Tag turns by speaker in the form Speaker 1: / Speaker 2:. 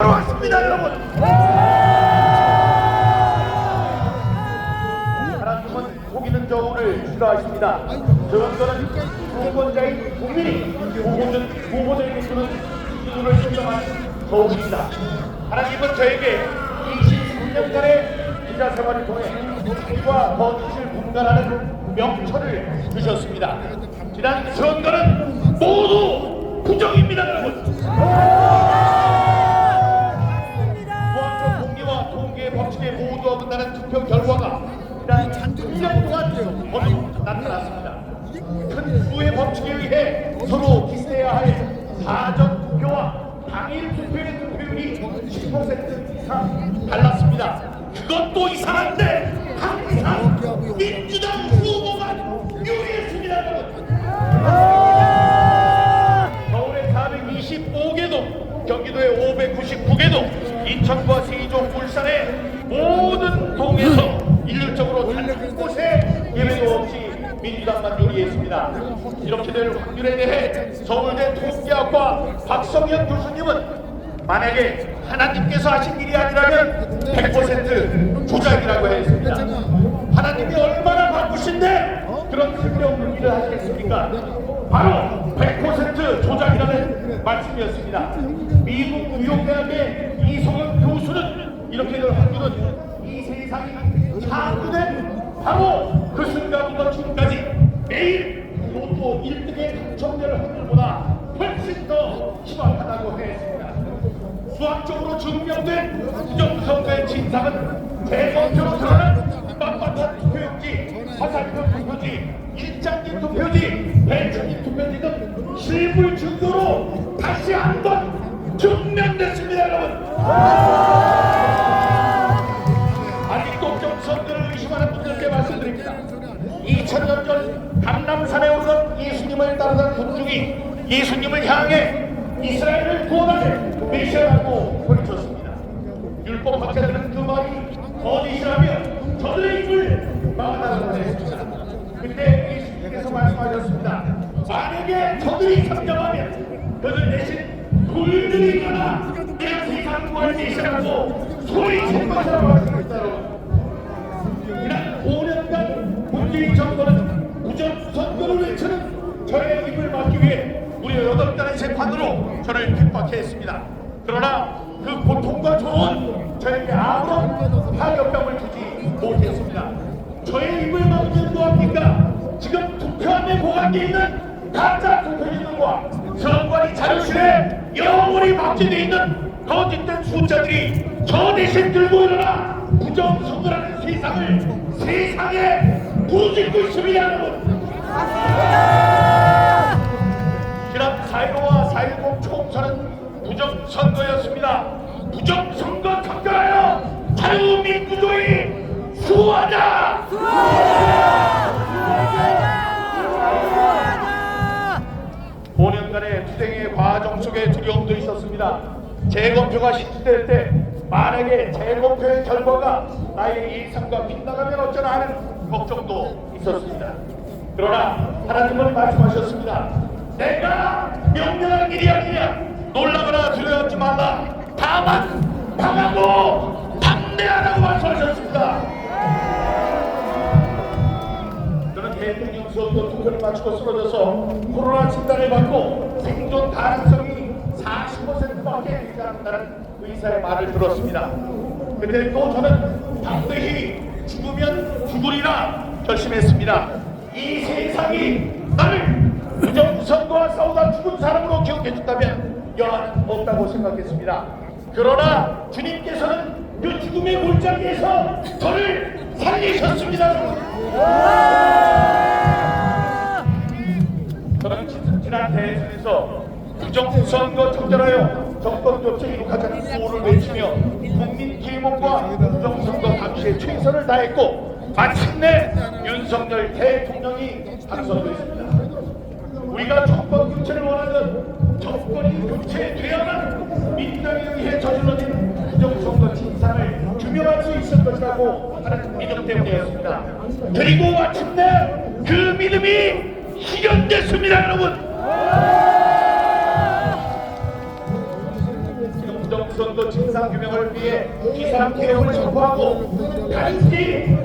Speaker 1: 왔습니다, 여러분. 하나님은 고기는 저울을 싫어하십니다. 저런저런 후보자인 국민이 후보자에게 주는 기준으로 설정하는 저울입니다. 하나님은 저에게 23년간의 기자 생활을 통해 삶과 거짓을 분간하는 명철을 주셨습니다. 지난 선거는 모두 부정입니다, 여러분. 법칙에 모두 어긋나는 투표 결과가 지난 1년 동안 거듭 나타났습니다. 큰 수의 법칙에 의해 서로 기대해야 할 사전 투표와 당일 투표의 투표율이 10% 이상 달랐습니다. 그것도 이상한데 항상 민주당 후보만 유리했습니다, 여러분. 서울의 425개도, 경기도의 599개도, 인천과 세종, 울산의 모든 동에서 일률적으로 단 한 곳에 예외도 없이 민주당만 유리했습니다. 이렇게 될 확률에 대해 서울대 통계학과 박성현 교수님은 만약에 하나님께서 하신 일이 아니라면 100% 조작이라고 했습니다. 하나님이 얼마나 바쁘신데 그런 틀림없는 일을 하시겠습니까? 바로 100% 조작이라는 말씀이었습니다. 미국 뉴욕대학의 이성현 교수는 이렇게 될 확률은 이 세상이 창조된 바로 그 순간부터 지금까지 매일 로또 1등의 당첨될 확률보다 훨씬 더 심각하다고 했습니다. 수학적으로 증명된 부정선거의 진상은 재검표로 드러난 빳빳한 투표용지, 화살표 투표지, 일장기 투표지, 배천지 투표지 등 실물 증거로 다시 한번 증명됐습니다, 여러분. 아직도 정선거를 의심하는 분들께 말씀드립니다. 2000년 전 감람산에 오르던 예수님을 따르던 군중이 예수님을 향해 이스라엘을 구원하는 메시아라고 소리쳤습니다. 율법 학자들은 그 말이 거짓이라며 저들의 입을 막아달라고 했습니다. 그때 예수님께서 말씀하셨습니다. 만약에 저들이 상정하면 그들 대신 불들이 일어나 내가 세상 구할 메시아라고 소리칠 것이라고 말씀하셨다. 지난 5년간 문재인 정권은 부정선거를 외치는 저의 입을 막기 위해 무려 8달의 재판으로 저를 핍박했습니다. 그러나 그 고통과 조언 저에게 아무런 타격감을 주지 못했습니다. 저의 입을 막는 거합니까? 지금 투표함에 보관되어 있는 가짜 투표인들과 선관위 자료실에 영원히 박제되어 있는 거짓된 숫자들이 저 대신 들고 일어나 부정선거라는 세상에 부르짖고 있습니다, 여러분. 지난 4.15와 4.10 총선은 부정선거였습니다. 부정선거 청결하여 자유민주주의 수호하자! 5년간의 투쟁의 과정 속에 두려움도 있었습니다. 재검표가 실시될 때 만약에 재검표의 결과가 나의 예상과 빗나가면 어쩌나 하는 걱정도 있었습니다. 그러나 하나님은 말씀하셨습니다. 내가 명령한 일이 아니냐, 놀라거나 두려워하지 말라, 다만 당하고 담대하라고 말씀하셨습니다. 저는 대통령 선거 투표를 마치고 쓰러져서 코로나 진단을 받고 생존 가능성이 40%밖에 되지 않는다는 의사의 말을 들었습니다. 그때 또 저는 담대히 죽으면 죽으리라 결심했습니다. 이 세상이 나를 부정선거와 싸우다 죽은 사람으로 기억해준다면 여한은 없다고 생각했습니다. 그러나 주님께서는 그 죽음의 골짜기에서 저를 살리셨습니다. 저는 지난 대선에서 부정선거 청결하여 정권 교체 이룩하자는 구호를 외치며 국민 길목과 부정선거 당시에 최선을 다했고 마침내 윤석열 대통령이 당선됐습니다. 우리가 정권 교체를 원하는 정권이 교체되어야만 민주당에 의해 저질러진 부정선거 진상을 규명할 수 있을 것이라고 하는 믿음 때문이었습니다. 그리고 마침내 그 믿음이 실현됐습니다, 여러분. 정도 진상 규명을 위해 비상 계엄을 선포하고 간신히